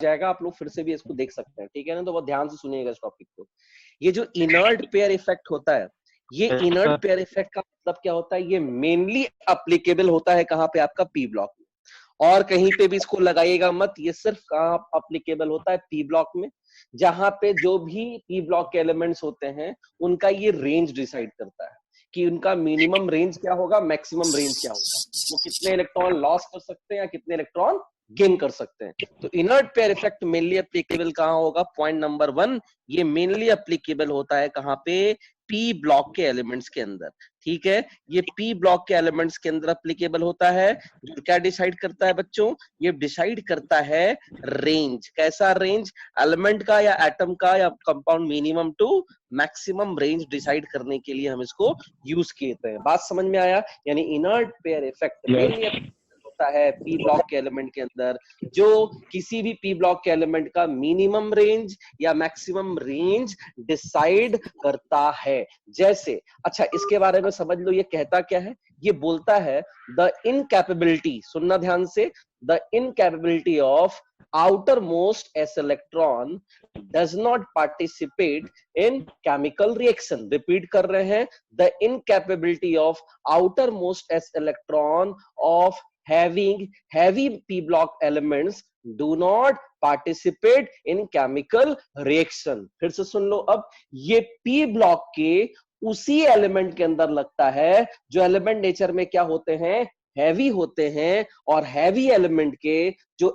जाएगा, आप लोग फिर से भी इसको देख सकते हैं, ठीक है ना। तो बहुत ध्यान से सुनिएगा इस टॉपिक को। ये जो इनर्ट पेयर इफेक्ट होता है, ये इनर्ट पेयर इफेक्ट का मतलब क्या होता है, ये मेनली अप्लीकेबल होता है कहां पे, आपका पी ब्लॉक में। और कहीं पे भी इसको लगाइएगा मत, ये सिर्फ कहां अप्लीकेबल होता है, पी ब्लॉक में, जहां पे जो भी पी ब्लॉक के एलिमेंट्स होते हैं उनका ये रेंज डिसाइड करता है कि उनका मिनिमम रेंज क्या होगा, मैक्सिमम रेंज क्या होगा, वो कितने इलेक्ट्रॉन लॉस कर सकते हैं या कितने इलेक्ट्रॉन गेन कर सकते हैं। तो inert pair effect mainly applicable कहां होगा, पॉइंट नंबर 1, ये मेनली एप्लीकेबल होता है कहां पे, पी ब्लॉक के एलिमेंट्स के अंदर, ठीक है। ये पी ब्लॉक के एलिमेंट्स के अंदर एप्लीकेबल होता है। जो क्या डिसाइड करता है बच्चों, ये डिसाइड करता है रेंज। कैसा रेंज, एलिमेंट का या एटम का या compound minimum to maximum range decide करने के लिए हम इसको यूज किए हैं। बात समझ में आया। यानी इनर्ट पेयर इफेक्ट मेनली होता है पी ब्लॉक के एलिमेंट के अंदर, जो किसी भी पी ब्लॉक के एलिमेंट का मिनिमम रेंज या मैक्सिमम रेंज डिसाइड करता है। जैसे, अच्छा इसके बारे में समझ लो, ये कहता क्या है, ये बोलता है द इनकैपेबिलिटी, सुनना ध्यान से, the incapability of outermost s electron does not participate in chemical reaction। Repeat कर रहे हैं, the incapability of outermost s electron of having heavy p block elements do not participate in chemical reaction। फिर से सुन लो, अब ये p block के उसी element के अंदर लगता है जो एलिमेंट नेचर में क्या होते हैं, हैवी होते हैं, और हैवी एलिमेंट के जो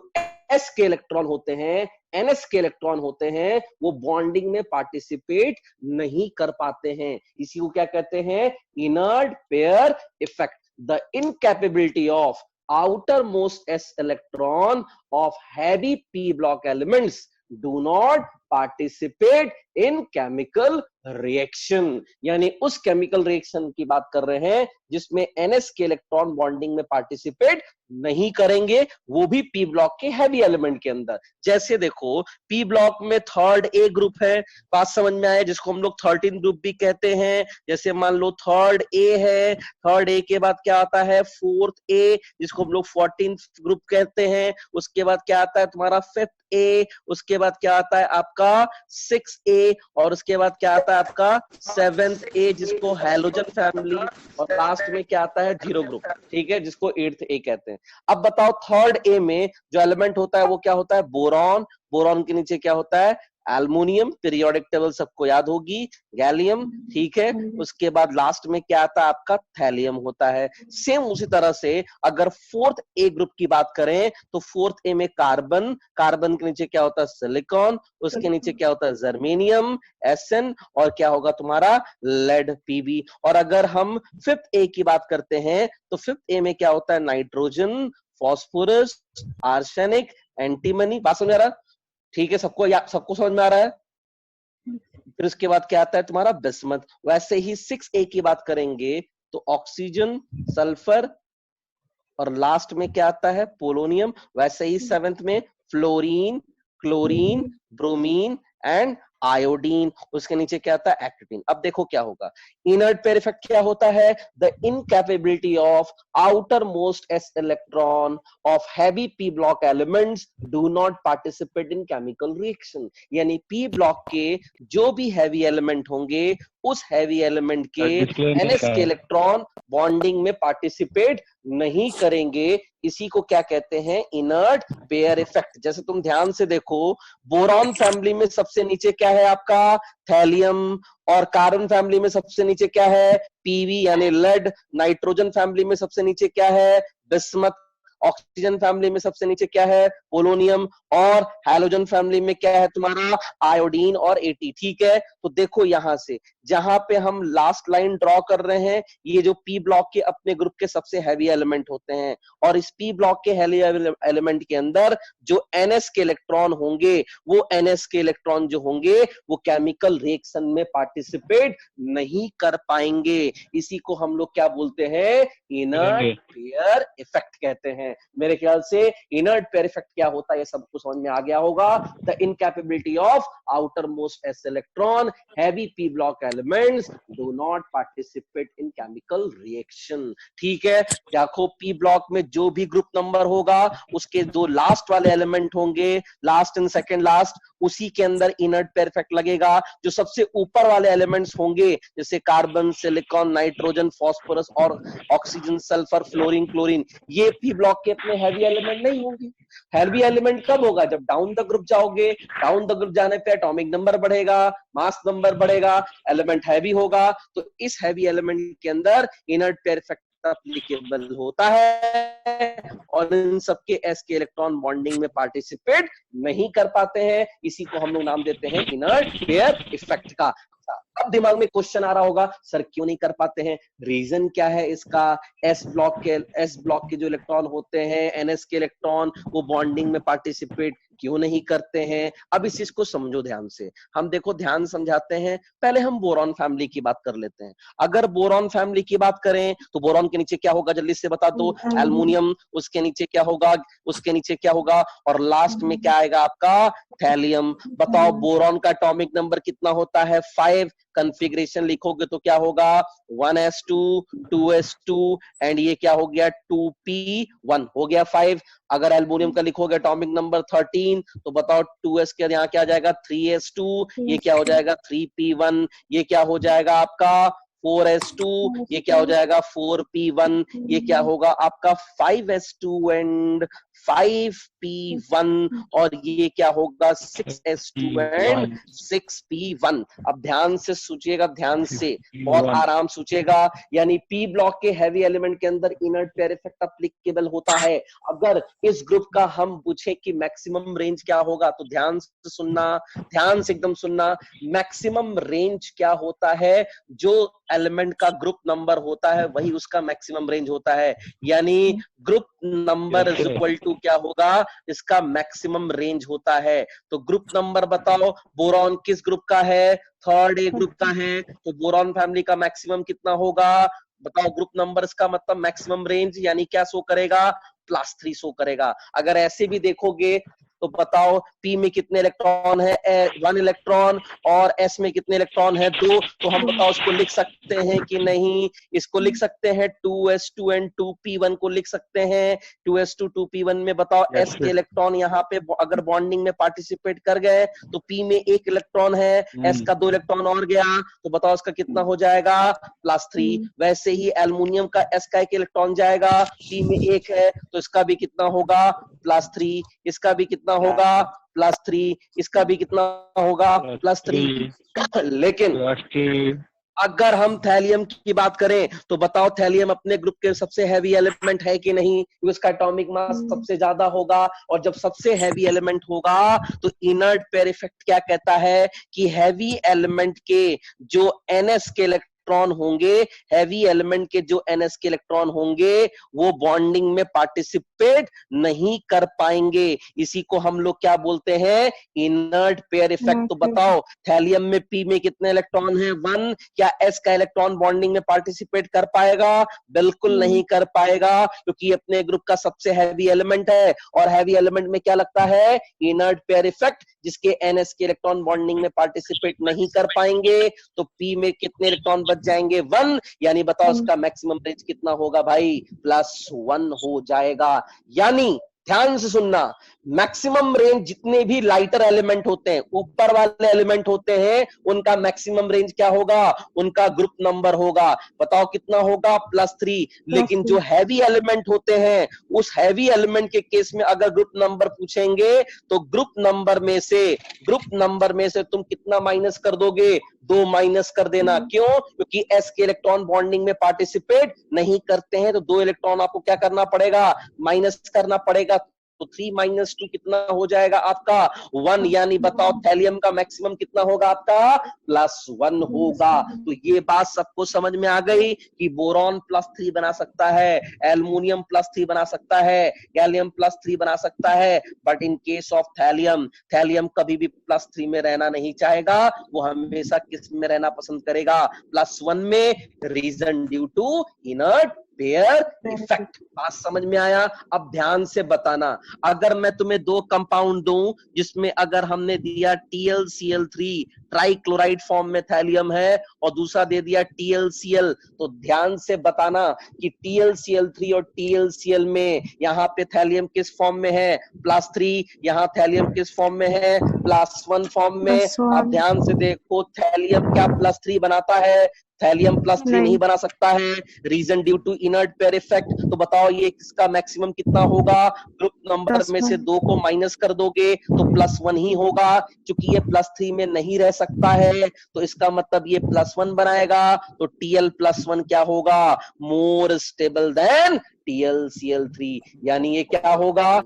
एस के इलेक्ट्रॉन होते हैं, एनएस के इलेक्ट्रॉन होते हैं, वो बॉन्डिंग में पार्टिसिपेट नहीं कर पाते हैं। इसी को क्या कहते हैं, inert pair effect. The incapability of outermost s electron of heavy p block elements do not participate in chemical reaction। यानी उस केमिकल रिएक्शन की बात कर रहे हैं जिसमें एनएस के इलेक्ट्रॉन बॉन्डिंग में पार्टिसिपेट नहीं करेंगे, वो भी पी ब्लॉक के हैवी एलिमेंट के अंदर। जैसे देखो, पी ब्लॉक में थर्ड ए ग्रुप है, बात समझ में आया, जिसको हम लोग 13 ग्रुप भी कहते हैं। जैसे मान लो थर्ड ए है, थर्ड ए के बाद क्या आता है, फोर्थ ए, जिसको हम लोग 14th ग्रुप कहते हैं। उसके बाद क्या आता है तुम्हारा फिफ्थ ए, उसके बाद क्या आता है आपका 6 ए, और उसके बाद क्या आता है आपका 7th ए, जिसको हैलोजन फैमिली, और लास्ट में क्या आता है 0 ग्रुप, ठीक है, जिसको 8th ए कहते हैं। अब बताओ थर्ड ए में जो एलिमेंट होता है वो क्या होता है, बोरॉन। बोरॉन के नीचे क्या होता है, एल्युमिनियम, पीरियोडिक टेबल सबको याद होगी, गैलियम, ठीक है। उसके बाद लास्ट में क्या आता है आपका, थैलियम होता है। सेम उसी तरह से अगर फोर्थ ए ग्रुप की बात करें तो फोर्थ ए में कार्बन, कार्बन के नीचे क्या होता है, सिलिकॉन, उसके नीचे क्या होता है, जर्मेनियम, एसएन, और क्या होगा तुम्हारा, लेड, पीबी। और अगर हम फिफ्थ ए की बात करते हैं तो फिफ्थ ए में क्या होता है, नाइट्रोजन, फॉस्फोरस, आर्सेनिक, एंटीमनी। बात समझ आ रहा है, ठीक है, सबको समझ में आ रहा है। फिर उसके बाद क्या आता है तुम्हारा, बिस्मथ। वैसे ही 6A की बात करेंगे तो ऑक्सीजन, सल्फर, और लास्ट में क्या आता है, पोलोनियम। वैसे ही 7th में fluorine, chlorine, bromine and iodine. उसके नीचे क्या आता है, एक्टिन। अब देखो क्या होगा, इनर्ट पेयर इफेक्ट क्या होता है, the incapability of outer most s electron of heavy P block elements do not participate in chemical reaction. यानी पी ब्लॉक के जो भी हैवी एलिमेंट होंगे, उस हैवी एलिमेंट के एनएस के इलेक्ट्रॉन बॉन्डिंग में पार्टिसिपेट नहीं करेंगे। इसी को क्या कहते हैं, इनर्ट पेयर इफेक्ट। जैसे तुम ध्यान से देखो, बोरॉन फैमिली में सबसे नीचे क्या है आपका, थैलियम, और कार्बन फैमिली में सबसे नीचे क्या है, पीवी यानी लेड, नाइट्रोजन फैमिली में सबसे नीचे क्या है, बिस्मथ, ऑक्सीजन फैमिली में सबसे नीचे क्या है, पोलोनियम, और हैलोजन फैमिली में क्या है तुम्हारा, आयोडीन और एटी। ठीक है, तो देखो यहां से जहां पे हम लास्ट लाइन ड्रॉ कर रहे हैं, ये जो पी ब्लॉक के अपने ग्रुप के सबसे हैवी एलिमेंट होते हैं, और इस पी ब्लॉक के हैवी एलिमेंट के अंदर जो एनएस के इलेक्ट्रॉन होंगे, वो एनएस के इलेक्ट्रॉन जो होंगे वो केमिकल रिएक्शन में पार्टिसिपेट नहीं कर पाएंगे। इसी को हम लोग क्या बोलते हैं, इनर्ट पेयर इफेक्ट कहते हैं। हैं। मेरे ख्याल से इनर्ट पेयर इफेक्ट क्या होता है ये सबको समझ में आ गया होगा। The incapability of outer most s electron heavy P block elements do not participate in chemical reaction. ठीक है, देखो पी ब्लॉक में जो भी ग्रुप नंबर होगा उसके जो लास्ट वाले एलिमेंट होंगे, लास्ट एंड सेकंड लास्ट, उसी के अंदर इनर्ट पेयर इफेक्ट लगेगा। जो सबसे ऊपर वाले एलिमेंट्स होंगे जैसे कार्बन, सिलिकॉन, नाइट्रोजन, फास्फोरस और ऑक्सीजन, सल्फर, फ्लोरीन, क्लोरीन, ये पी ब्लॉक के अपने हैवी एलिमेंट नहीं होंगे। हैवी एलिमेंट कब होगा? जब डाउन द ग्रुप जाओगे, डाउन द ग्रुप जाने पे एटॉमिक नंबर बढ़ेगा, मास नंबर बढ़ेगा, एलिमेंट हैवी होगा, तो इस हैवी एलिमेंट के अंदर इनर्ट पेयर इफेक्ट एप्लीकेबल होता है और इन सबके एस के इलेक्ट्रॉन बॉन्डिंग में पार्टिसिपेट नहीं कर पाते हैं। इसी को हम लोग नाम देते हैं इनर्ट पेयर इफेक्ट का। अब दिमाग में क्वेश्चन आ रहा होगा, सर क्यों नहीं कर पाते हैं, रीजन क्या है इसका? एस ब्लॉक के जो इलेक्ट्रॉन होते हैं, एनएस के इलेक्ट्रॉन, वो बॉन्डिंग में पार्टिसिपेट क्यों नहीं करते हैं? अब इस चीज को समझो ध्यान से। हम देखो ध्यान समझाते हैं, पहले हम बोरॉन फैमिली की बात कर लेते हैं। अगर बोरॉन फैमिली की बात करें तो बोरॉन के नीचे क्या होगा, जल्दी से बता दो। एल्युमिनियम, उसके नीचे क्या होगा, उसके नीचे क्या होगा, और लास्ट में क्या आएगा आपका? थैलियम। बताओ बोरॉन का एटॉमिक नंबर कितना होता है? 5। कॉन्फ़िगरेशन लिखोगे तो क्या होगा? 1s2 2s2 एंड ये क्या हो गया? 2p1 हो गया 5। अगर एल्युमिनियम का लिखोगे एटॉमिक नंबर 13 तो बताओ 2s के यहाँ क्या आ जाएगा? 3s2, ये क्या हो जाएगा? 3p1, ये क्या हो जाएगा आपका? 4s2, ये क्या हो जाएगा? 4p1, ये क्या होगा आपका? 5s2 एंड 5p1, और ये क्या होगा? 6s2 and 6p1। अब ध्यान से सोचिएगा, ध्यान से, बहुत आराम सोचिएगा। यानी पी ब्लॉक के हैवी एलिमेंट के अंदर इनर्ट पेयर इफेक्ट एप्लीकेबल होता है। अगर इस ग्रुप का हम पूछे कि मैक्सिमम रेंज क्या होगा, तो ध्यान से सुनना, ध्यान से एकदम सुनना। मैक्सिमम रेंज क्या होता है? जो एलिमेंट का ग्रुप नंबर होता है वही उसका मैक्सिमम रेंज होता है। यानी group number is equal to क्या होगा? इसका मैक्सिमम रेंज होता है। तो ग्रुप नंबर बताओ, बोरॉन किस ग्रुप का है? 3rd ए ग्रुप का है। तो बोरॉन फैमिली का मैक्सिमम कितना होगा? बताओ ग्रुप नंबर का मतलब मैक्सिमम रेंज यानी क्या शो करेगा? +3 शो करेगा। अगर ऐसे भी देखोगे तो बताओ पी में कितने इलेक्ट्रॉन है? 1 इलेक्ट्रॉन। और एस में कितने इलेक्ट्रॉन है? 2। तो हम बताओ इसको लिख सकते हैं कि नहीं? इसको लिख सकते हैं। 2s2 एंड 2p1 को लिख सकते हैं। 2s2 2p1 में बताओ एस के इलेक्ट्रॉन यहाँ पे अगर बॉन्डिंग में पार्टिसिपेट कर गए तो पी में 1 इलेक्ट्रॉन है, एस का 2 इलेक्ट्रॉन और गया, तो बताओ इसका कितना हो जाएगा? +3। वैसे ही एल्युमिनियम का एस का 1 इलेक्ट्रॉन जाएगा, पी में 1 है तो इसका भी कितना होगा? +3। इसका भी कितना होगा? +3। इसका भी कितना होगा? +3। लेकिन अगर हम थैलियम की बात करें तो बताओ थैलियम अपने ग्रुप के सबसे हैवी एलिमेंट है कि नहीं? उसका एटॉमिक मास सबसे ज्यादा होगा, और जब सबसे हैवी एलिमेंट होगा तो इनर्ट पेयर इफेक्ट क्या कहता है कि हैवी एलिमेंट के जो एनएस के इलेक्ट्रॉन होंगे, हैवी एलिमेंट के जो एनएस के इलेक्ट्रॉन होंगे वो बॉन्डिंग में पार्टिसिपेट नहीं कर पाएंगे। इसी को हम लोग क्या बोलते हैं? Inert pair effect. तो बताओ थैलियम में पी में कितने इलेक्ट्रॉन है? 1। क्या एस का इलेक्ट्रॉन बॉन्डिंग में पार्टिसिपेट कर पाएगा? बिल्कुल नहीं कर पाएगा, क्योंकि अपने ग्रुप का सबसे हैवी एलिमेंट है, और हैवी एलिमेंट में क्या लगता है? इनर्ट पेयर इफेक्ट, जिसके एनएस के इलेक्ट्रॉन बॉन्डिंग में पार्टिसिपेट नहीं कर पाएंगे। तो पी में कितने इलेक्ट्रॉन बच जाएंगे? 1। यानी बताओ इसका मैक्सिमम रेंज कितना होगा भाई? +1 हो जाएगा। यानी ध्यान से सुनना, मैक्सिमम रेंज जितने भी लाइटर एलिमेंट होते हैं, ऊपर वाले एलिमेंट होते हैं, उनका मैक्सिमम रेंज क्या होगा? उनका ग्रुप नंबर होगा। बताओ कितना होगा? +3। लेकिन जो हैवी एलिमेंट होते हैं, उस हैवी एलिमेंट के केस में अगर ग्रुप नंबर पूछेंगे तो ग्रुप नंबर में से तुम कितना माइनस कर दोगे? 2 माइनस कर देना। क्यों? क्योंकि एस के इलेक्ट्रॉन बॉन्डिंग में पार्टिसिपेट नहीं करते हैं, तो 2 इलेक्ट्रॉन आपको क्या करना पड़ेगा? माइनस करना पड़ेगा। तो 3 - 2 कितना हो जाएगा आपका? 1। यानी बताओ थैलियम का मैक्सिमम कितना होगा आपका? +1 होगा। तो ये बात सबको समझ में आ गई कि बोरॉन +3 बना सकता है, एल्युमिनियम +3 बना सकता है, गैलियम +3 बना सकता है, but in case of thallium कभी भी +3 में रहना नहीं चाहेगा। वो हमेशा किस में रहना पसंद करेगा? +1 में। Reason due to inert pair effect. बात समझ में आया? अब ध्यान से बताना, अगर मैं तुम्हें दो कंपाउंड दूं जिसमें अगर हमने दिया TlCl3 ट्राइक्लोराइड फॉर्म में थैलियम है और दूसरा दे दिया TlCl, तो ध्यान से बताना कि TlCl3 और TlCl में यहाँ पे थैलियम किस फॉर्म में है? +3। यहाँ थैलियम किस फॉर्म में है? +1 फॉर्म में। अब ध्यान से देखो, थैलियम क्या +3 बनाता है? थैलियम +3 नहीं बना सकता है। Reason due to inert pair effect. तो बताओ ये किसका मैक्सिमम कितना होगा? ग्रुप नंबर में से 2 को माइनस कर दोगे तो +1 ही होगा। क्योंकि ये +3 में नहीं रह सकता है तो इसका मतलब ये +1 बनाएगा। तो Tl+1 क्या होगा? मोर स्टेबल देन TlCl3। यानी ये क्या होगा?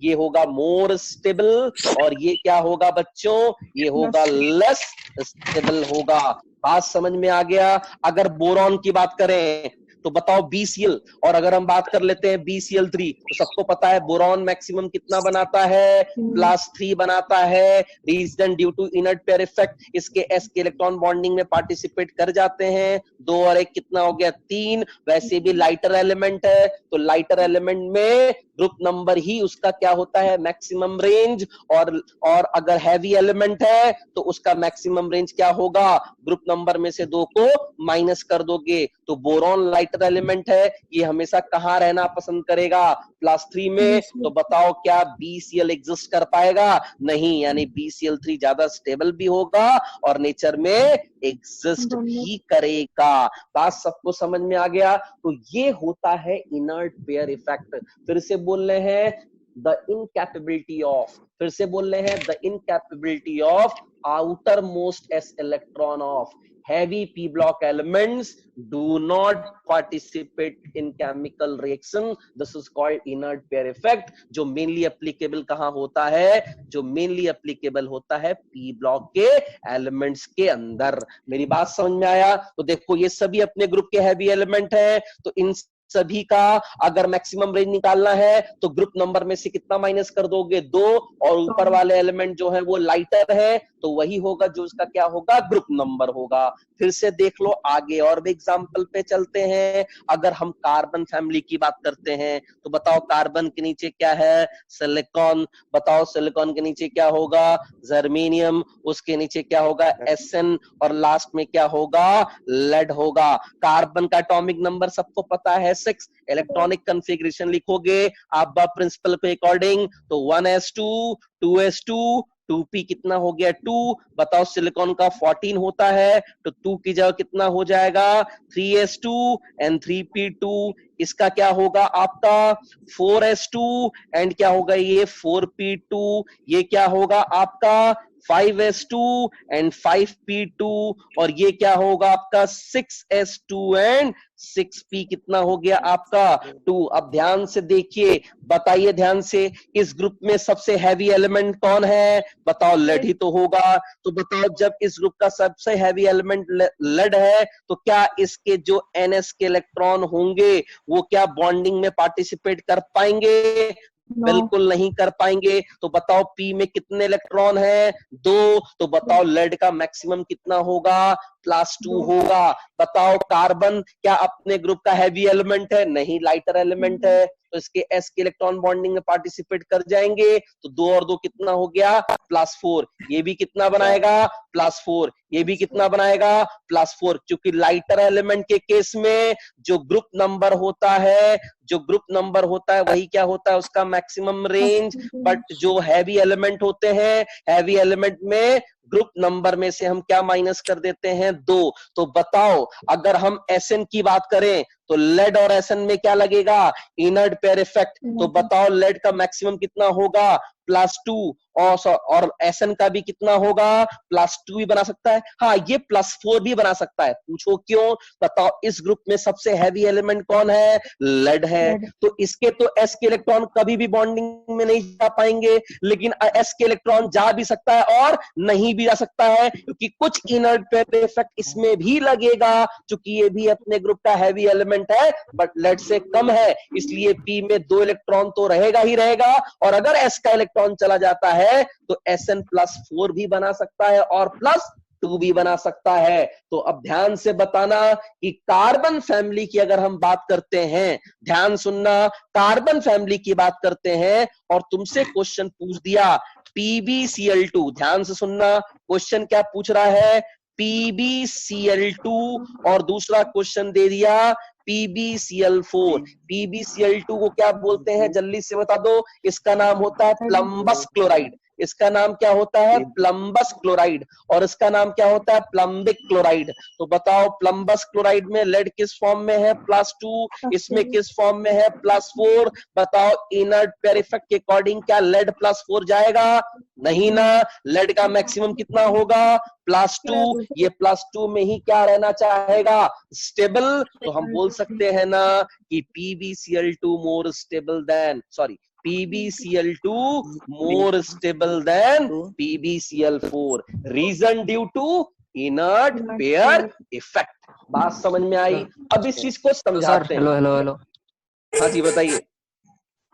ये होगा मोर स्टेबल, और ये क्या होगा बच्चों? ये होगा लेस स्टेबल होगा। बात समझ में आ गया? अगर बोरॉन की बात करें तो बताओ BCl, और अगर हम बात कर लेते हैं BCl3, तो सबको पता है बोरॉन मैक्सिमम कितना बनाता है? +3 बनाता है। Reason due to inert pair effect, इसके s के इलेक्ट्रॉन बॉन्डिंग में पार्टिसिपेट कर जाते हैं। 2 और 1 कितना हो गया? 3। वैसे भी लाइटर एलिमेंट है तो लाइटर एलिमेंट में ग्रुप नंबर ही उसका क्या होता है? Maximum range. और अगर हैवी एलिमेंट है तो उसका मैक्सिमम रेंज क्या होगा? ग्रुप नंबर में से 2 को माइनस कर दोगे। तो बोरॉन लाइटर एलिमेंट है, ये हमेशा कहाँ रहना पसंद करेगा? +3 में। तो बताओ क्या BCl एग्जिस्ट कर पाएगा? नहीं। यानी BCl3 ज्यादा स्टेबल भी होगा और नेचर में एग्जिस्ट भी करेगा। बात सबको समझ में आ गया? तो ये होता है इनर्ट पेयर इफेक्ट। फिर से बोल रहे हैं, द इनकैपेबिलिटी ऑफ, फिर से बोल रहे हैं, the incapability of outer most s electron of heavy p block elements do not participate in chemical reaction. This is called inert pair effect, जो mainly applicable कहाँ होता है? जो mainly applicable होता है p block के elements के अंदर। मेरी बात समझ में आया? तो देखो ये सभी अपने ग्रुप के हैवी एलिमेंट हैं, तो इन सभी का अगर मैक्सिमम रेंज निकालना है तो ग्रुप नंबर में से कितना माइनस कर दोगे? 2। और ऊपर वाले एलिमेंट जो है वो लाइटर है तो वही होगा जो उसका क्या होगा? ग्रुप नंबर होगा। फिर से देख लो आगे और भी एग्जांपल पे चलते हैं। अगर हम कार्बन फैमिली की बात करते हैं तो बताओ कार्बन के नीचे क्या है? सिलिकॉन। बताओ सिलिकॉन के नीचे क्या होगा? जर्मेनियम। उसके नीचे क्या होगा? Sn। और लास्ट में क्या होगा? लेड होगा। कार्बन का एटॉमिक नंबर सबको पता है 6। इलेक्ट्रॉनिक कॉन्फ़िगरेशन लिखोगे अब्बा प्रिंसिपल के अकॉर्डिंग तो 1s2 2s2 2p कितना हो गया? 2। बताओ सिलिकॉन का 14 होता है तो 2 की जगह कितना हो जाएगा? 3s2 and 3p2। इसका क्या होगा आपका? 4s2 एंड क्या होगा? ये 4p2। ये क्या होगा आपका? 5s2 and 5p2। और ये क्या होगा आपका? 6s2 and 6p। कितना हो गया आपका? 2। अब ध्यान से देखिए, बताइए ध्यान से, इस ग्रुप में सबसे हैवी एलिमेंट कौन है? बताओ लेड ही तो होगा। तो बताओ जब इस ग्रुप का सबसे हैवी एलिमेंट लेड है तो क्या इसके जो ns के इलेक्ट्रॉन होंगे वो क्या बॉन्डिंग में पार्टिसिपेट कर पाएंगे? बिल्कुल नहीं कर पाएंगे। तो बताओ p में कितने इलेक्ट्रॉन है? 2। तो बताओ लेड का मैक्सिमम कितना होगा? +2 होगा। बताओ कार्बन क्या अपने ग्रुप का हैवी एलिमेंट है? नहीं, लाइटर एलिमेंट है तो इसके s के इलेक्ट्रॉन बॉन्डिंग में पार्टिसिपेट कर जाएंगे। तो 2 और 2 कितना हो गया? +4। ये भी कितना बनाएगा? +4। ये भी कितना बनाएगा? +4। क्योंकि लाइटर एलिमेंट के केस में जो ग्रुप नंबर होता है, जो ग्रुप नंबर होता है वही क्या होता है? उसका मैक्सिमम रेंज। बट जो हैवी एलिमेंट होते हैं, हैवी एलिमेंट में ग्रुप नंबर में से हम क्या माइनस कर देते हैं? 2। तो बताओ अगर हम Sn की बात करें तो लेड और Sn में क्या लगेगा? Inert pair effect. तो बताओ लेड का मैक्सिमम कितना होगा? +2। और Sn का भी कितना होगा? +2 भी बना सकता है। हाँ, ये +4 भी बना सकता है। पूछो क्यों? बताओ इस ग्रुप में सबसे हैवी एलिमेंट कौन है? लेड है। तो इसके तो s के इलेक्ट्रॉन कभी भी बॉन्डिंग में नहीं जा पाएंगे, लेकिन s के इलेक्ट्रॉन जा भी सकता है और नहीं भी जा सकता है, क्योंकि कुछ इनर्ट पेयर इफेक्ट इसमें भी लगेगा, क्योंकि ये भी अपने ग्रुप का हैवी एलिमेंट है बट लेड से कम है, इसलिए p में 2 इलेक्ट्रॉन तो रहेगा ही रहेगा। और अगर s का इलेक्ट्रॉन चला जाता है तो Sn +4 भी बना सकता है और 2 भी बना सकता है। तो अब ध्यान से बताना कि कार्बन फैमिली की अगर हम बात करते हैं, ध्यान सुनना, कार्बन फैमिली की बात करते हैं और तुमसे क्वेश्चन पूछ दिया PbCl2, ध्यान से सुनना, क्वेश्चन क्या पूछ रहा है, PbCl2, और दूसरा क्वेश्चन दे दिया PbCl4। PbCl2 को क्या बोलते हैं, जल्दी से बता दो, इसका नाम होता है प्लम्बस क्लोराइड। इसका नाम क्या होता है, प्लम्बस क्लोराइड, और इसका नाम क्या होता है, प्लम्बिक क्लोराइड। तो बताओ प्लम्बस क्लोराइड में लेड किस फॉर्म में है, +2, इसमें किस फॉर्म में है, +4। बताओ इनर्ट पेयर इफेक्ट के अकॉर्डिंग क्या लेड +4 जाएगा, नहीं ना, लेड का मैक्सिमम कितना होगा, +2, ये +2 में ही क्या रहना चाहेगा, स्टेबल। तो हम बोल सकते हैं ना कि PbCl2 more stable then, sorry, PbCl2 more stable than PbCl4, reason due to inert pair effect। बात समझ में आई? अब इस चीज को समझाते हैं। हेलो हेलो हेलो, हाँ जी बताइए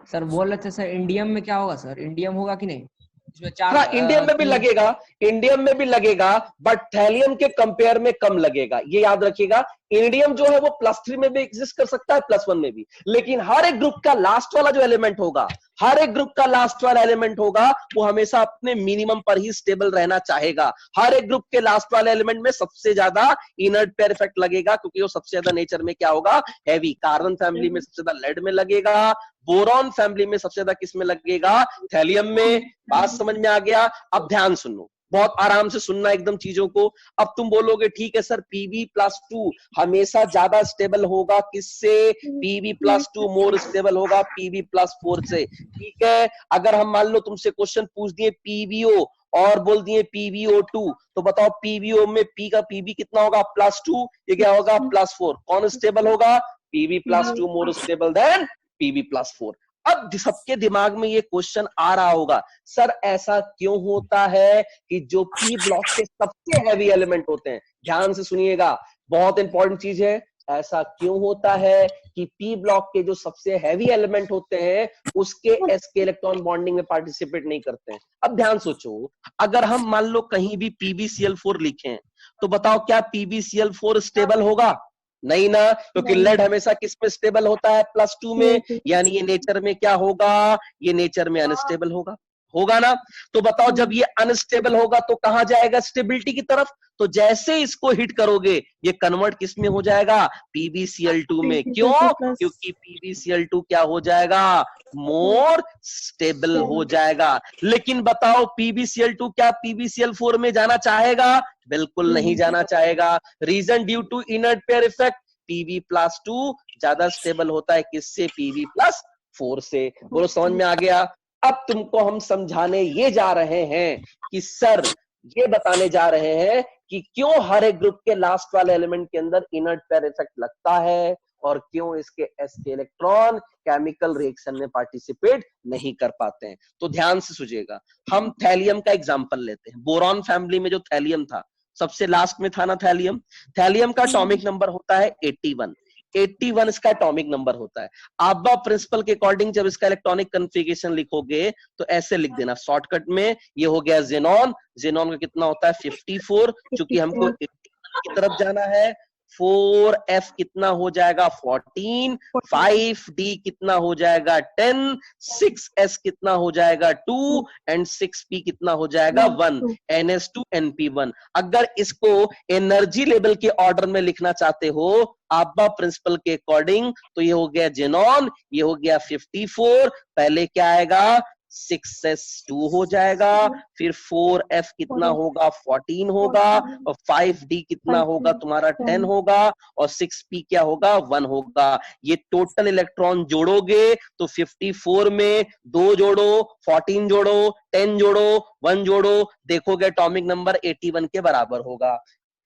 सर बोल रहे थे सर इंडियम में क्या होगा, सर इंडियम होगा कि नहीं इसमें? चार, हाँ इंडियम में भी लगेगा, इंडियम में भी लगेगा, बट थैलियम के कंपेयर में कम लगेगा, ये याद रखिएगा। इंडियम जो है वो +3 में भी एग्जिस्ट कर सकता है, +1 में भी, लेकिन हर एक ग्रुप का लास्ट वाला जो एलिमेंट होगा, हर एक ग्रुप का लास्ट वाला एलिमेंट होगा, वो हमेशा अपने मिनिमम पर ही स्टेबल रहना चाहेगा। हर एक ग्रुप के लास्ट वाले एलिमेंट में सबसे ज्यादा इनर्ट पेयर इफेक्ट लगेगा, क्योंकि वो सबसे ज्यादा नेचर में क्या होगा, हैवी। कार्बन फैमिली में सबसे ज्यादा लेड में लगेगा, बोरॉन फैमिली में सबसे ज्यादा किस में लगेगा, थैलियम में। बात समझ में आ गया? अब ध्यान सुनो, बहुत आराम से सुनना एकदम चीजों को। अब तुम बोलोगे ठीक है सर, Pb+2 हमेशा ज्यादा स्टेबल होगा किससे, Pb+2 मोर स्टेबल होगा Pb+4 से। ठीक है, अगर हम मान लो तुमसे क्वेश्चन पूछ दिए PbO और बोल दिए PbO2, तो बताओ PbO में P का Pb कितना होगा, +2, ये क्या होगा, +4। कौन स्टेबल होगा, Pb+2 मोर स्टेबल देन Pb+4। अब सबके दिमाग में ये क्वेश्चन आ रहा होगा, सर ऐसा क्यों होता है कि जो पी ब्लॉक के सबसे हैवी एलिमेंट होते हैं, ध्यान से सुनिएगा, बहुत इंपॉर्टेंट चीज है, ऐसा क्यों होता है कि पी ब्लॉक के जो सबसे हैवी एलिमेंट होते हैं उसके एस के इलेक्ट्रॉन बॉन्डिंग में पार्टिसिपेट नहीं करते हैं। अब ध्यान सोचो, अगर हम मान लो कहीं भी PbCl4 लिखें, तो बताओ क्या PbCl4 स्टेबल होगा, नहीं ना, क्योंकि लेड हमेशा किस में स्टेबल होता है, +2 में, यानी ये नेचर में क्या होगा, ये नेचर में अनस्टेबल होगा, होगा ना। तो बताओ जब ये अनस्टेबल होगा तो कहां जाएगा, स्टेबिलिटी की तरफ। तो जैसे इसको हिट करोगे ये कन्वर्ट किस में हो जाएगा, PbCl2 में। क्यों, क्योंकि PbCl2 क्या हो जाएगा, मोर स्टेबल हो जाएगा। लेकिन बताओ PbCl2 क्या PbCl4 में जाना चाहेगा, बिल्कुल नहीं जाना चाहेगा। Reason due to inert pair effect, Pb+2 ज्यादा स्टेबल होता है किससे, Pb+4 से। बोलो समझ में आ गया? अब तुमको हम समझाने ये जा रहे हैं कि सर, ये बताने जा रहे हैं कि क्यों हर एक ग्रुप के लास्ट वाले एलिमेंट के अंदर इनर्ट पेयर इफेक्ट लगता है और क्यों इसके एस के इलेक्ट्रॉन केमिकल रिएक्शन में पार्टिसिपेट नहीं कर पाते हैं। तो ध्यान से सुनिएगा, हम थैलियम का एग्जांपल लेते हैं। बोरॉन फैमिली में जो थैलियम था, सबसे लास्ट में था ना थैलियम, थैलियम का एटॉमिक नंबर होता है 81, 81 इसका एटॉमिक नंबर होता है। आब्बा प्रिंसिपल के अकॉर्डिंग जब इसका इलेक्ट्रॉनिक कन्फिगरेशन लिखोगे तो ऐसे लिख देना शॉर्टकट में, ये हो गया जेनॉन, जेनॉन का कितना होता है 54, चूंकि हमको 81 की तरफ जाना है। 4f कितना हो जाएगा 14, 5d कितना हो जाएगा 10, 6s कितना हो जाएगा 2 एंड 6p कितना हो जाएगा 1, ns2 np1। अगर इसको एनर्जी लेवल के ऑर्डर में लिखना चाहते हो आब्बा प्रिंसिपल के अकॉर्डिंग, तो ये हो गया जेनॉन, ये हो गया 54, पहले क्या आएगा 6s2 हो जाएगा, फिर 4f कितना होगा 14 होगा, और 5d कितना होगा तुम्हारा 10 होगा, और 6p क्या होगा 1 होगा। ये टोटल इलेक्ट्रॉन जोड़ोगे तो 54 में 2 जोड़ो, 14 जोड़ो, 10 जोड़ो, 1 जोड़ो, देखोगे एटॉमिक नंबर 81 के बराबर होगा।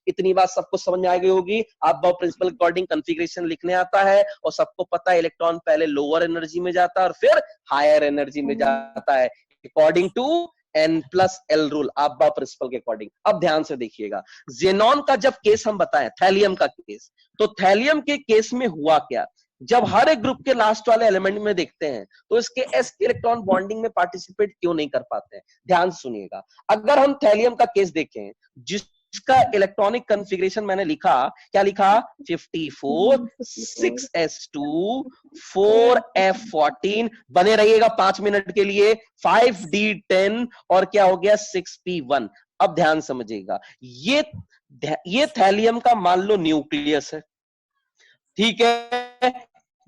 इतनी बात सबको समझ में आ गई होगी। आप प्रिंसिपल अकॉर्डिंग कॉन्फ़िगरेशन लिखने आता है और सबको पता है इलेक्ट्रॉन पहले लोअर एनर्जी में जाता है और फिर हायर एनर्जी में जाता है according to N+L rule, Aufbau principle के अकॉर्डिंग। अब ध्यान से देखिएगा, जेनॉन का जब केस हम बताएं, थैलियम का केस, तो थैलियम के केस में हुआ क्या, जब हर एक ग्रुप के लास्ट वाले एलिमेंट में देखते हैं तो इसके s के इलेक्ट्रॉन बॉन्डिंग में पार्टिसिपेट क्यों नहीं कर पाते हैं। ध्यान से सुनिएगा, अगर हम थैलियम का केस देखें, जिस इसका इलेक्ट्रॉनिक कॉन्फ़िगरेशन मैंने लिखा, क्या लिखा, 54 6s2 4f14। बने रहिएगा 5 मिनट के लिए, 5d10 और क्या हो गया 6p1। अब ध्यान समझिएगा, ये थैलियम का मान लो न्यूक्लियस है, ठीक है,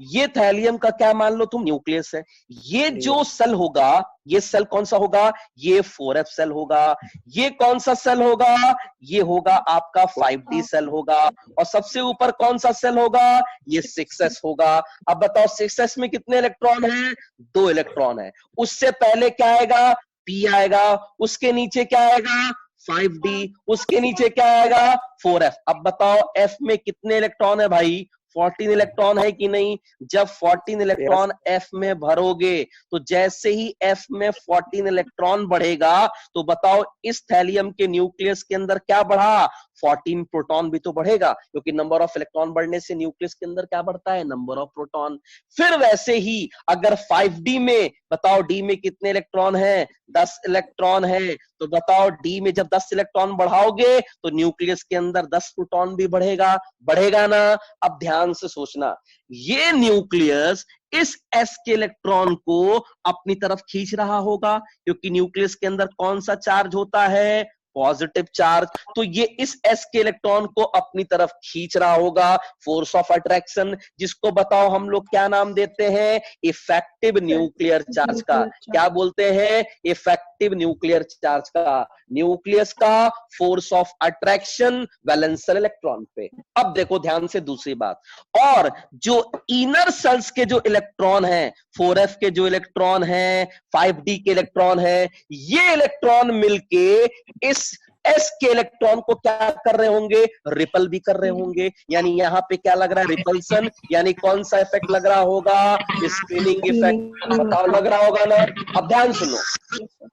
ये थैलियम का क्या मान लो तुम, न्यूक्लियस है। ये जो सेल होगा, ये सेल कौन सा होगा, ये 4f सेल होगा। ये कौन सा सेल होगा, ये होगा आपका 5d सेल होगा। और सबसे ऊपर कौन सा सेल होगा, ये 6s होगा। अब बताओ 6s में कितने इलेक्ट्रॉन हैं, 2 इलेक्ट्रॉन है। उससे पहले क्या आएगा, p आएगा, उसके नीचे क्या आएगा 5d, उसके नीचे क्या आएगा 4f। अब बताओ f में कितने इलेक्ट्रॉन है भाई, 14 इलेक्ट्रॉन है कि नहीं। जब 14 इलेक्ट्रॉन f में भरोगे तो जैसे ही f में 14 इलेक्ट्रॉन बढ़ेगा तो बताओ इस थैलियम के न्यूक्लियस के अंदर क्या बढ़ा, 14 प्रोटॉन भी तो बढ़ेगा, क्योंकि नंबर ऑफ इलेक्ट्रॉन बढ़ने से न्यूक्लियस के अंदर क्या बढ़ता है, नंबर ऑफ प्रोटॉन। फिर वैसे ही अगर 5d में, बताओ d में कितने इलेक्ट्रॉन है, 10 इलेक्ट्रॉन है, तो बताओ d में जब 10 इलेक्ट्रॉन बढ़ाओगे तो न्यूक्लियस के अंदर 10 प्रोटॉन भी बढ़ेगा, बढ़ेगा ना। अब ध्यान से सोचना, ये न्यूक्लियस इस s के इलेक्ट्रॉन को अपनी तरफ खींच रहा होगा, क्योंकि न्यूक्लियस के अंदर कौन सा चार्ज होता है, पॉजिटिव चार्ज। तो ये इस s के इलेक्ट्रॉन को अपनी तरफ खींच रहा होगा, फोर्स ऑफ अट्रैक्शन, जिसको बताओ हम लोग क्या नाम देते हैं, इफेक्टिव न्यूक्लियर चार्ज का। क्या बोलते हैं, इफेक्टिव न्यूक्लियर चार्ज का, न्यूक्लियस का फोर्स ऑफ अट्रैक्शन वैलेंसर इलेक्ट्रॉन पे। अब देखो ध्यान से दूसरी बात, और जो इनर सेल्स के जो इलेक्ट्रॉन है, 4f के जो इलेक्ट्रॉन है, 5d के इलेक्ट्रॉन है, ये इलेक्ट्रॉन मिलके इस s के इलेक्ट्रॉन को क्या कर रहे होंगे, रिपल भी कर रहे होंगे। यानी यहां पे क्या लग रहा है, रिपल्सन, यानी कौन सा इफेक्ट लग रहा होगा, स्क्रीनिंग इफेक्ट। बताओ लग रहा होगा ना। अब ध्यान सुनो,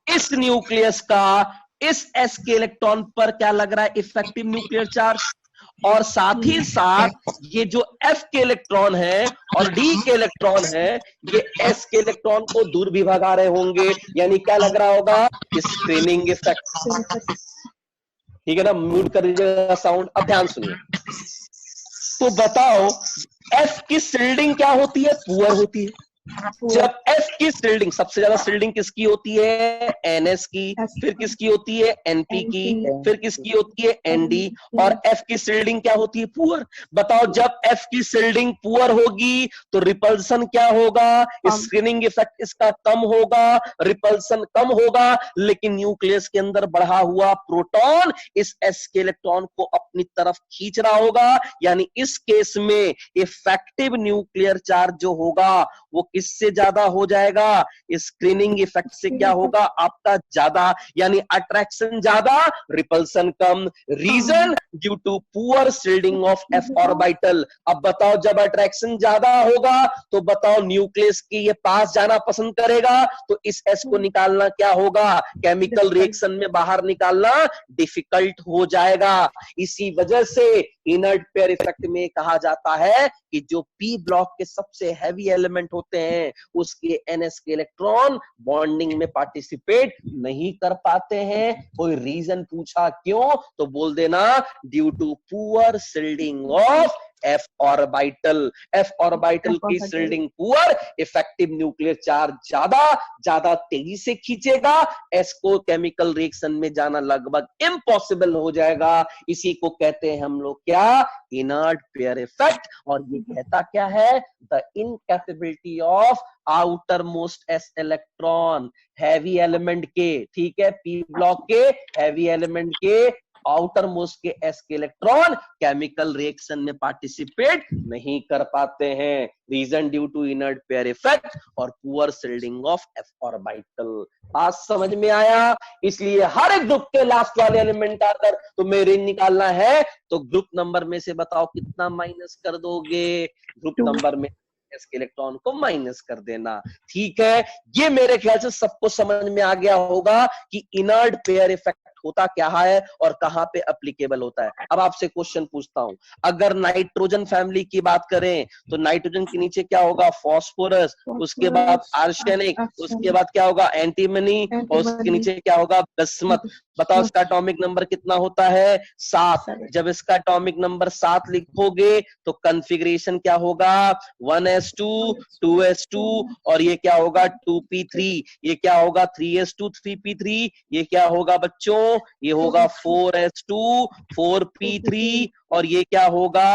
इस न्यूक्लियस का इस s के इलेक्ट्रॉन पर क्या लग रहा है, इफेक्टिव न्यूक्लियर चार्ज। और साथ ही साथ ये जो f के इलेक्ट्रॉन है और d के इलेक्ट्रॉन है, ये s के इलेक्ट्रॉन को दूर भी भगा रहे होंगे, यानी क्या लग रहा होगा, स्क्रीनिंग इफेक्ट। ठीक है ना, म्यूट कर दीजिएगा साउंड। अब ध्यान सुनिए, तो बताओ f की शिल्डिंग क्या होती है, पुअर होती है। जब f की शिल्डिंग, सबसे ज्यादा शिल्डिंग किसकी होती है, ns की, फिर किसकी होती है, np की, फिर किसकी होती है, nd, और f की शिल्डिंग क्या होती है, पुअर। बताओ जब f की शिल्डिंग पुअर होगी तो रिपल्सन क्या होगा, स्क्रीनिंग इफेक्ट इसका कम होगा, रिपल्सन कम होगा, लेकिन न्यूक्लियस के अंदर बढ़ा हुआ प्रोटॉन इस s के इलेक्ट्रॉन को अपनी तरफ खींच रहा होगा। यानी इस केस में इफेक्टिव न्यूक्लियर चार्ज जो होगा वो किससे ज्यादा हो जाएगा, स्क्रीनिंग इफेक्ट से क्या होगा आपका ज्यादा, यानी अट्रैक्शन ज्यादा, रिपल्सन कम। Reason due to poor shielding of f orbital. अब बताओ जब अट्रैक्शन ज्यादा होगा तो बताओ न्यूक्लियस के ये पास जाना पसंद करेगा, तो इस s को निकालना क्या होगा, केमिकल रिएक्शन में बाहर निकालना डिफिकल्ट हो जाएगा। इसी वजह से इनर्ट पेयर इफेक्ट में कहा जाता है कि जो p ब्लॉक के सबसे हैवी एलिमेंट होते हैं उसके ns के इलेक्ट्रॉन बॉन्डिंग में पार्टिसिपेट नहीं कर पाते हैं। कोई रीजन पूछा क्यों, तो बोल देना due to poor shielding of f orbital. f orbital की shielding poor, effective nuclear charge ज्यादा तेजी से खींचेगा, s को केमिकल रिएक्शन में जाना लगभग इम्पॉसिबल हो जाएगा। इसी को कहते हैं हम लोग क्या, इनर्ट पेयर इफेक्ट। और ये कहता क्या है, the incapability of outer most s electron, heavy element के, ठीक है, p ब्लॉक के हैवी एलिमेंट के आउटर मोस्ट के s के इलेक्ट्रॉन केमिकल रिएक्शन में पार्टिसिपेट नहीं कर पाते हैं। Reason due to inert pair effect और poor shielding of f orbital. बात समझ में आया। इसलिए हर एक ग्रुप के लास्ट वाले एलिमेंट अगर तुम्हें रेंज निकालना है तो ग्रुप नंबर में से बताओ कितना माइनस कर दोगे, ग्रुप नंबर में s के इलेक्ट्रॉन को माइनस कर देना। ठीक है, ये मेरे ख्याल से सबको समझ में आ गया होगा कि इनर्ट पेयर इफेक्ट होता क्या है और कहां पे एप्लीकेबल होता है। अब आपसे क्वेश्चन पूछता हूं, अगर नाइट्रोजन फैमिली की बात करें तो नाइट्रोजन के नीचे क्या होगा, फास्फोरस, उसके बाद आर्सेनिक, उसके बाद क्या होगा, एंटीमनी, और उसके नीचे क्या होगा, बिस्मथ। बताओ इसका एटॉमिक नंबर कितना होता है? 7। जब इसका एटॉमिक नंबर 7 लिखोगे तो कॉन्फ़िगरेशन क्या होगा? 1s2 2s2 और ये क्या होगा? 2p3। ये क्या होगा? 3s2 3p3। ये क्या होगा बच्चों? ये होगा 4s2 4p3 और ये क्या होगा?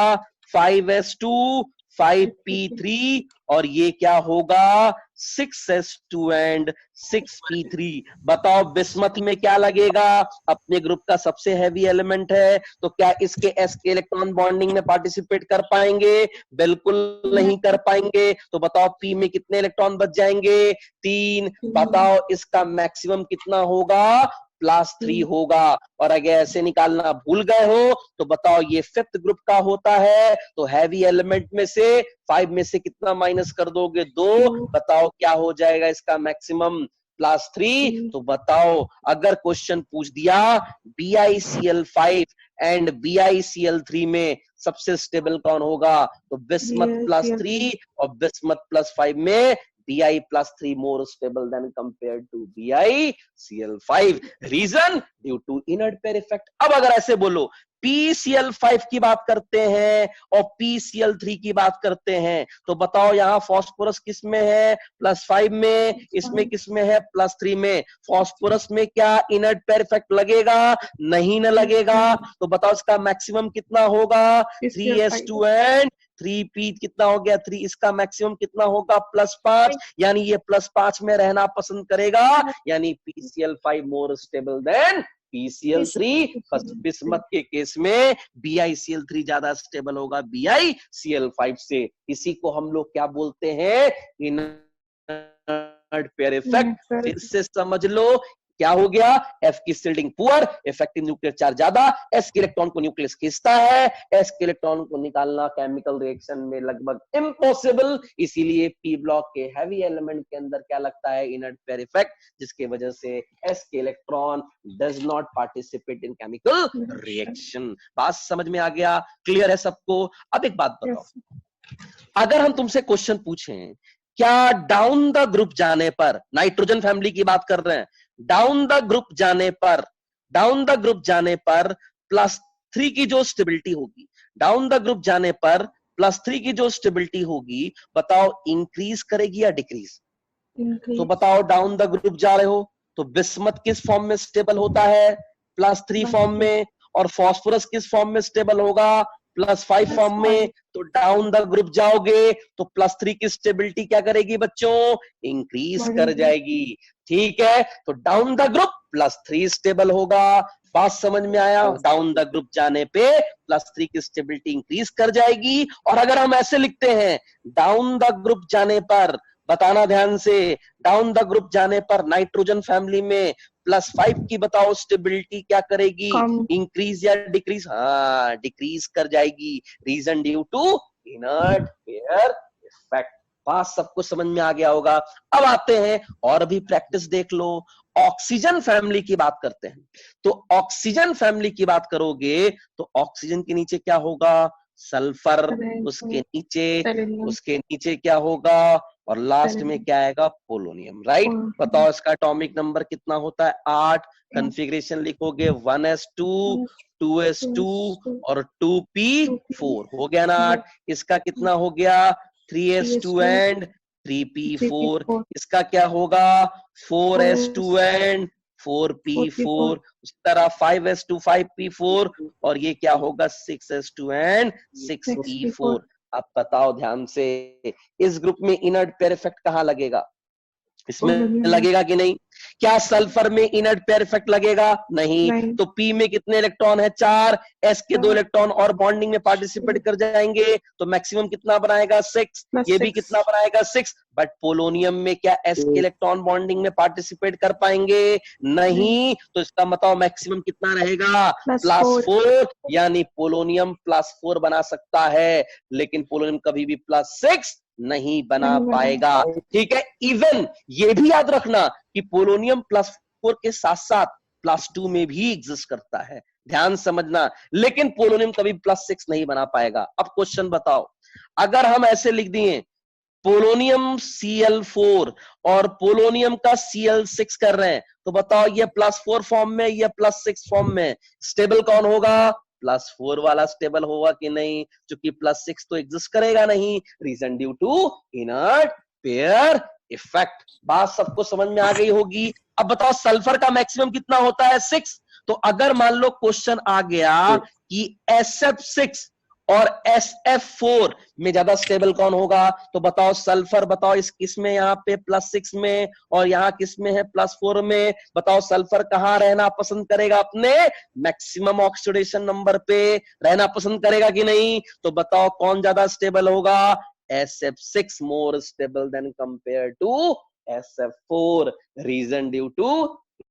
5s2 5p3 और ये क्या होगा? 6s2 and 6p3। बताओ बिस्मथ में क्या लगेगा? अपने ग्रुप का सबसे हैवी एलिमेंट है, तो क्या इसके s के इलेक्ट्रॉन बॉन्डिंग में पार्टिसिपेट कर पाएंगे? बिल्कुल नहीं कर पाएंगे। तो बताओ p में कितने इलेक्ट्रॉन बच जाएंगे? 3। बताओ इसका मैक्सिमम कितना होगा? +3 होगा। और अगर ऐसे निकालना भूल गए हो तो बताओ ये 5th ग्रुप का होता है, तो हैवी एलिमेंट में से 5 में से कितना माइनस कर दोगे? 2। बताओ क्या हो जाएगा इसका मैक्सिमम? +3। तो बताओ अगर क्वेश्चन पूछ दिया BiCl5 एंड BiCl3 में सबसे स्टेबल कौन होगा, तो बिस्मथ +3 और बिस्मथ +5 में Bi+3 more stable than compared to BiCl5। Reason due to inert pair effect. अब अगर ऐसे बोलो PCl5 की बात करते हैं और PCl3 की बात करते हैं, तो बताओ यहां फास्फोरस किस में है? +5 में। इसमें किस में है? +3 में। फास्फोरस में क्या इनर्ट पेयर इफेक्ट लगेगा? नहीं न लगेगा। तो बताओ इसका मैक्सिमम कितना होगा? 3s2 एंड 3p कितना हो गया? 3। इसका मैक्सिमम कितना होगा? +5। यानी ये +5 में रहना पसंद करेगा, यानी PCl5 मोर स्टेबल देन PCl3। बिस्मथ के केस में BiCl3 ज्यादा स्टेबल होगा BiCl5 से। इसी को हम लोग क्या बोलते हैं? Inert pair effect. फिर से समझ लो क्या हो गया? F की shielding poor, effective nuclear charge ज्यादा, S के इलेक्ट्रॉन को न्यूक्लियस खींचता है, S के इलेक्ट्रॉन को निकालना केमिकल रिएक्शन में लगभग इम्पॉसिबल। इसीलिए P ब्लॉक के हैवी एलिमेंट के अंदर क्या लगता है? इनर्ट पेयर इफेक्ट, जिसकी वजह से S के electron does not participate in chemical reaction. बात समझ में आ गया? क्लियर है सबको? अब एक बात बताओ, अगर हम तुमसे क्वेश्चन पूछें, क्या डाउन द ग्रुप जाने पर, नाइट्रोजन फैमिली की बात कर रहे हैं, डाउन द ग्रुप जाने पर +3 की जो स्टेबिलिटी होगी, डाउन द ग्रुप जाने पर +3 की जो स्टेबिलिटी होगी, बताओ इंक्रीज करेगी या डिक्रीज? तो बताओ डाउन द ग्रुप जा रहे हो तो बिस्मथ किस फॉर्म में स्टेबल होता है? +3 फॉर्म में। और फास्फोरस किस फॉर्म में स्टेबल होगा? +5 फॉर्म में। तो डाउन द ग्रुप जाओगे तो +3 की स्टेबिलिटी क्या करेगी बच्चों? इंक्रीज कर जाएगी। ठीक है, तो डाउन द ग्रुप +3 स्टेबल होगा। बात समझ में आया? डाउन द ग्रुप जाने पे +3 की स्टेबिलिटी इंक्रीज कर जाएगी। और अगर हम ऐसे लिखते हैं, डाउन द ग्रुप जाने पर, बताना ध्यान से, डाउन द ग्रुप जाने पर नाइट्रोजन फैमिली में +5 की बताओ स्टेबिलिटी क्या करेगी? इंक्रीज या डिक्रीज? हाँ, डिक्रीज कर जाएगी। Reason due to inert pair effect. बात सबको समझ में आ गया होगा। अब आते हैं और भी प्रैक्टिस देख लो। ऑक्सीजन फैमिली की बात करते हैं, तो ऑक्सीजन फैमिली की बात करोगे तो ऑक्सीजन के नीचे क्या होगा? सल्फर। उसके नीचे क्या होगा? और लास्ट में क्या आएगा? पोलोनियम। राइट? बताओ इसका एटॉमिक नंबर कितना होता है? 8। कॉन्फ़िगरेशन लिखोगे 1s2 2s2 और 2p4। हो गया ना 8। इसका कितना हो गया? 3s2 and 3p4। इसका क्या होगा? 4s2 and 4p4। उस तरह 5s2 5p4 और ये क्या होगा? 6s2 and 6p4। अब बताओ ध्यान से, इस ग्रुप में इनर्ट पेयर इफेक्ट कहां लगेगा? इसमें लगेगा कि नहीं? क्या सल्फर में इनर्ट पेयर इफेक्ट लगेगा? नहीं। तो P में कितने इलेक्ट्रॉन है? 4। S के 2 इलेक्ट्रॉन और बॉन्डिंग में पार्टिसिपेट कर जाएंगे, तो मैक्सिमम कितना बनाएगा? 6। ये भी कितना बनाएगा? 6। बट पोलोनियम में क्या S के इलेक्ट्रॉन बॉन्डिंग में पार्टिसिपेट कर पाएंगे? नहीं। तो इसका मतलब मैक्सिमम कितना रहेगा? +4। यानी पोलोनियम +4 बना सकता है, लेकिन पोलोनियम कभी भी +6 नहीं बना पाएगा। ठीक है, इवन ये भी याद रखना कि पोलोनियम +4 के साथ साथ +2 में भी एग्जिस्ट करता है, ध्यान समझना, लेकिन पोलोनियम कभी +6 नहीं बना पाएगा। अब क्वेश्चन बताओ, अगर हम ऐसे लिख दिए पोलोनियम Cl4 और पोलोनियम का Cl6 कर रहे हैं, तो बताओ ये +4 फॉर्म में, ये +6 फॉर्म में, स्टेबल कौन होगा? +4 वाला स्टेबल होगा कि नहीं? क्योंकि +6 तो एग्जिस्ट करेगा नहीं, reason due to inert pair effect. बात सबको समझ में आ गई होगी। अब बताओ सल्फर का मैक्सिमम कितना होता है? 6। तो अगर मान लो क्वेश्चन आ गया कि SF6 और SF4 में ज्यादा स्टेबल कौन होगा, तो बताओ सल्फर, बताओ इस किसमें, यहाँ पे +6 में और यहाँ किसमें है +4 में, बताओ सल्फर कहाँ रहना पसंद करेगा? अपने मैक्सिमम ऑक्सीडेशन नंबर पे रहना पसंद करेगा कि नहीं? तो बताओ कौन ज्यादा स्टेबल होगा? SF6 more stable than compare to SF4, reason due to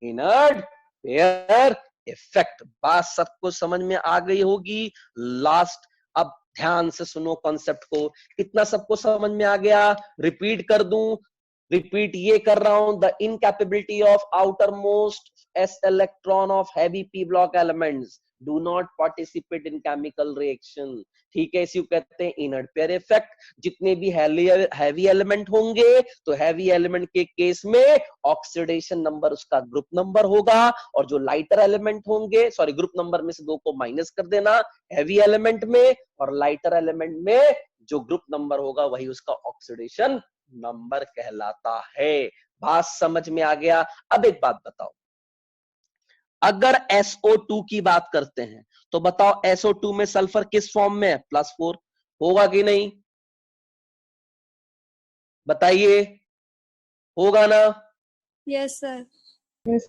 inert pair effect. बात सबको समझ में आ गई होगी। लास्ट, अब ध्यान से सुनो कॉन्सेप्ट को। इतना सबको समझ में आ गया? रिपीट कर दूं? रिपीट ये कर रहा हूं, the incapability of outer most s electron of heavy p block elements do not participate in chemical reaction. ठीक है, इसी को कहते हैं इनर्ट पेयर इफेक्ट। जितने भी हैवी एलिमेंट होंगे, तो हैवी एलिमेंट के केस में ऑक्सीडेशन नंबर उसका ग्रुप नंबर होगा, और जो लाइटर एलिमेंट होंगे, सॉरी, ग्रुप नंबर में से 2 को माइनस कर देना, हैवी एलिमेंट में और लाइटर एलिमेंट में जो ग्रुप नंबर होगा वही उसका ऑक्सीडेशन नंबर कहलाता है। बात समझ में आ गया? अब एक बात बताओ, अगर SO2 की बात करते हैं, तो बताओ SO2 में सल्फर किस फॉर्म में है? +4 होगा कि नहीं? बताइए, होगा ना? Yes sir.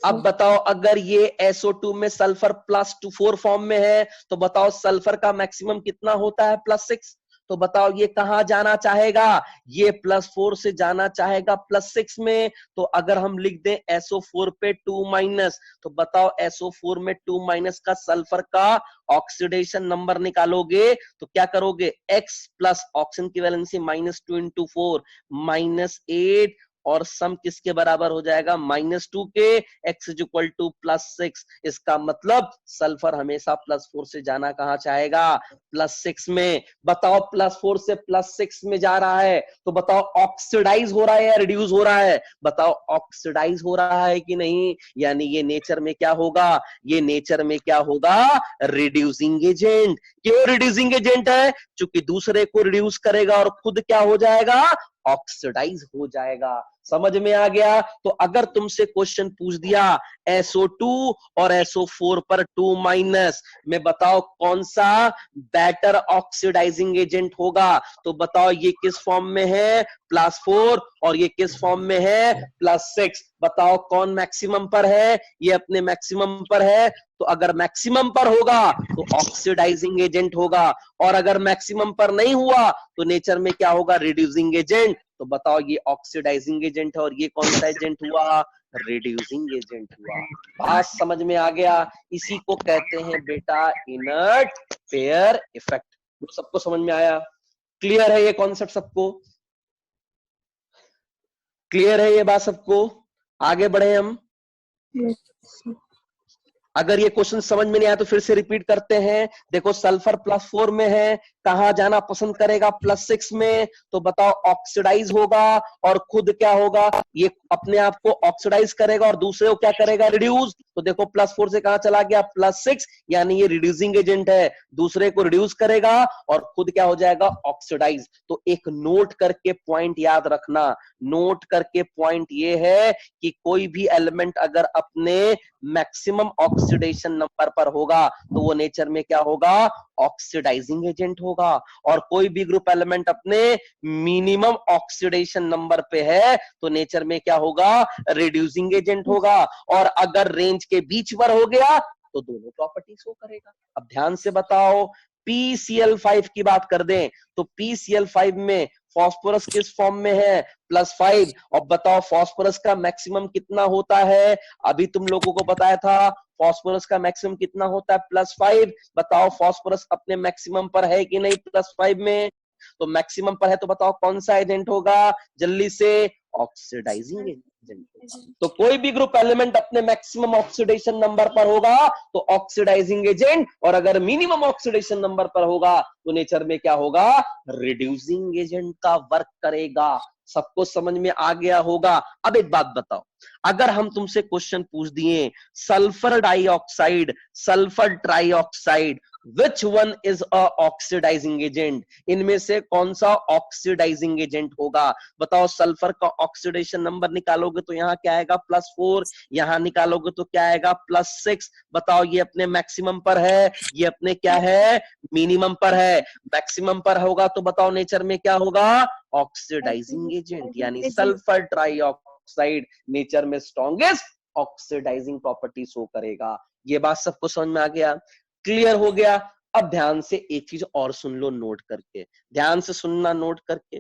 अब बताओ, अगर ये SO2 में सल्फर +4 फॉर्म में है, तो बताओ सल्फर का मैक्सिमम कितना होता है? +6। तो बताओ ये कहां जाना चाहेगा? ये +4 से जाना चाहेगा +6 में। तो अगर हम लिख दें SO4 पे 2-, तो बताओ SO4 में 2- का सल्फर का ऑक्सीडेशन नंबर निकालोगे तो क्या करोगे? X प्लस ऑक्सीजन की वैलेंसी -2 × 4 -8, और सम किसके बराबर हो जाएगा? -2 के। x = +6। इसका मतलब सल्फर हमेशा +4 से जाना कहां चाहेगा? +6 में। बताओ +4 से +6 में जा रहा है, तो बताओ ऑक्सीडाइज हो रहा है या रिड्यूस हो रहा है? बताओ ऑक्सीडाइज हो रहा है कि नहीं? यानी ये नेचर में क्या होगा? ये नेचर में क्या होगा? Reducing agent. क्यों रिड्यूसिंग एजेंट है? क्योंकि दूसरे को रिड्यूस करेगा और खुद क्या हो जाएगा? ऑक्सीडाइज हो जाएगा। समझ में आ गया? तो अगर तुमसे क्वेश्चन पूछ दिया SO2 और SO4 पर 2- में बताओ कौन सा बेटर ऑक्सीडाइजिंग एजेंट होगा, तो बताओ ये किस फॉर्म में है? +4, और ये किस फॉर्म में है? +6। बताओ कौन मैक्सिमम पर है? ये अपने मैक्सिमम पर है। तो अगर मैक्सिमम पर होगा तो ऑक्सीडाइजिंग एजेंट होगा, और अगर मैक्सिमम पर नहीं हुआ तो नेचर में क्या होगा? Reducing agent. तो बताओ ये ऑक्सीडाइजिंग एजेंट है, और ये कौन सा एजेंट हुआ? रिड्यूसिंग एजेंट हुआ। बात समझ में आ गया? इसी को कहते हैं बेटा इनर्ट पेयर इफेक्ट। सबको समझ में आया? क्लियर है ये कॉन्सेप्ट सबको? क्लियर है ये बात सबको? आगे बढ़े हम। अगर ये क्वेश्चन समझ में नहीं आया तो फिर से रिपीट करते हैं। देखो सल्फर +4 में है, कहां जाना पसंद करेगा? +6 में। तो बताओ ऑक्सीडाइज होगा और खुद क्या होगा? ये अपने आप को ऑक्सीडाइज करेगा और दूसरे को क्या करेगा? रिड्यूस। तो देखो +4 से कहां चला गया? +6, यानी ये रिड्यूसिंग एजेंट है, दूसरे को रिड्यूस करेगा और खुद क्या हो जाएगा? ऑक्सीडाइज। तो एक नोट करके पॉइंट याद रखना, नोट करके पॉइंट ये है कि कोई भी एलिमेंट अगर अपने मैक्सिमम ऑक्सीडेशन नंबर पर होगा तो वो नेचर में क्या होगा? ऑक्सीडाइजिंग एजेंट होगा। और कोई भी ग्रुप एलिमेंट अपने मिनिमम ऑक्सीडेशन नंबर पे है तो नेचर में क्या होगा? रिड्यूसिंग एजेंट होगा। और अगर रेंज के बीच पर हो गया तो दोनों प्रॉपर्टी शो करेगा। अब ध्यान से बताओ, PCl5 की बात कर दें तो PCl5 में फास्फोरस किस फॉर्म में है? +5। और बताओ फास्फोरस का मैक्सिमम कितना होता है? अभी तुम लोगों को बताया था फास्फोरस का मैक्सिमम कितना होता है? +5। बताओ फास्फोरस अपने मैक्सिमम पर है कि नहीं +5 में? तो मैक्सिमम पर है तो बताओ कौन सा एजेंट होगा? जल्दी से ऑक्सीडाइजिंग एजेंट। तो कोई भी ग्रुप एलिमेंट अपने मैक्सिमम ऑक्सीडेशन नंबर पर होगा तो ऑक्सीडाइजिंग एजेंट, और अगर मिनिमम ऑक्सीडेशन नंबर पर होगा तो नेचर में क्या होगा, रिड्यूसिंग एजेंट का वर्क करेगा। सबको समझ में आ गया होगा। अब एक बात बताओ, अगर हम तुमसे क्वेश्चन पूछ दिए sulphur dioxide, sulphur trioxide, which one is a oxidising agent, इनमें से कौन सा ऑक्सीडाइजिंग एजेंट होगा? बताओ, सल्फर का ऑक्सीडेशन नंबर निकालोगे तो यहां क्या आएगा, +4, यहां निकालोगे तो क्या आएगा, +6। बताओ, ये अपने मैक्सिमम पर है, ये अपने क्या है, मिनिमम पर है। मैक्सिमम पर होगा तो बताओ नेचर में क्या होगा, ऑक्सीडाइजिंग एजेंट, यानी सल्फर ट्राइऑक्साइड नेचर में स्ट्रॉन्गेस्ट ऑक्सीडाइजिंग प्रॉपर्टी शो करेगा। ये बात सबको समझ में आ गया, क्लियर हो गया? अब ध्यान से एक चीज और सुन लो, नोट करके, ध्यान से सुनना, नोट करके।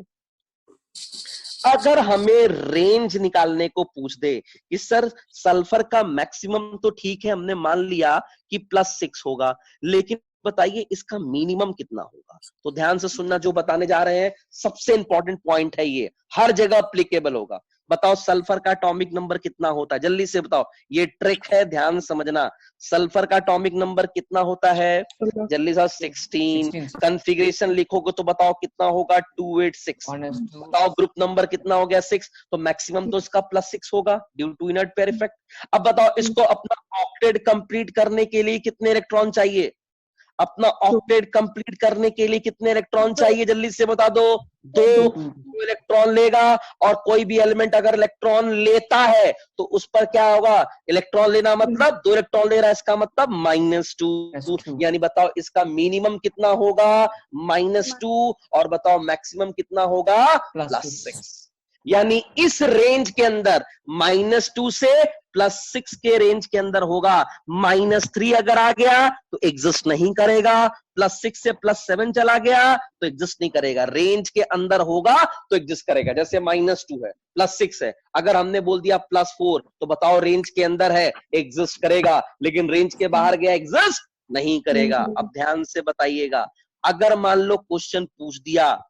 अगर हमें रेंज निकालने को पूछ दे कि सर सल्फर का मैक्सिमम तो ठीक है, हमने मान लिया कि +6 होगा, लेकिन बताइए इसका मिनिमम कितना होगा? तो ध्यान से सुनना, जो बताने जा रहे हैं सबसे इंपॉर्टेंट पॉइंट है, ये हर जगह एप्लीकेबल होगा। बताओ सल्फर का एटॉमिक नंबर कितना होता है, जल्दी से बताओ, ये ट्रिक है, ध्यान समझना। सल्फर का एटॉमिक नंबर कितना होता है, जल्दी से, 16। कॉन्फ़िगरेशन लिखोगे तो बताओ कितना होगा, 286। बताओ ग्रुप नंबर कितना हो गया, 6। तो मैक्सिमम तो इसका +6 होगा due to inert pair effect. अब बताओ इसको अपना ऑक्टेट कंप्लीट करने के लिए कितने इलेक्ट्रॉन चाहिए? अपना ऑक्टेट कंप्लीट करने के लिए कितने इलेक्ट्रॉन चाहिए, जल्दी से बता दो। 2 इलेक्ट्रॉन लेगा, और कोई भी एलिमेंट अगर इलेक्ट्रॉन लेता है तो उस पर क्या होगा, इलेक्ट्रॉन लेना मतलब 2 इलेक्ट्रॉन ले रहा है, इसका मतलब -2। यानी बताओ इसका मिनिमम कितना होगा, -2, और बताओ मैक्सिमम कितना होगा, +6। यानी इस रेंज के अंदर -2 से +6 के रेंज के अंदर होगा। -3 अगर आ गया तो एग्जिस्ट नहीं करेगा, +6 से +7 चला गया तो एग्जिस्ट नहीं करेगा, रेंज के अंदर होगा तो एग्जिस्ट करेगा। जैसे -2 है, +6 है, अगर हमने बोल दिया +4 तो बताओ रेंज के अंदर है, एग्जिस्ट करेगा, लेकिन रेंज के बाहर गया, एग्जिस्ट नहीं करेगा। अब ध्यान से बताइएगा, अगर मान लो क्वेश्चन पूछ दिया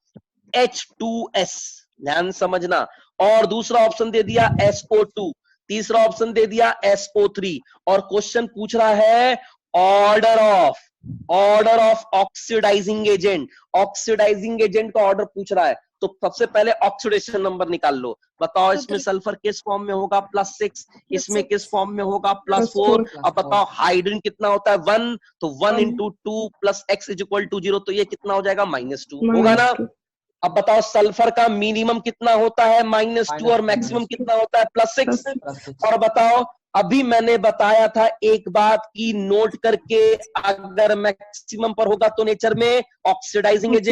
H2S, ध्यान समझना, और दूसरा ऑप्शन दे दिया SO2, तीसरा ऑप्शन दे दिया SO3, और क्वेश्चन पूछ रहा है order of oxidising agent, oxidising agent का ऑर्डर पूछ रहा है, तो सबसे पहले ऑक्सीडेशन नंबर निकाल लो। बताओ इसमें सल्फर किस फॉर्म में होगा, +6, इसमें किस फॉर्म में होगा, +4। अब बताओ हाइड्रोजन कितना होता है, 1, तो 1 × 2 + x = 0, तो ये कितना हो जाएगा, -2 होगा ना। अब बताओ सल्फर का मिनिमम कितना होता है, -2, और मैक्सिमम कितना होता है, +6। और बताओ, अभी मैंने बताया था एक बात की, नोट करके, अगर मैक्सिमम पर होगा तो नेचर में ऑक्सीडाइजिंग एजेंट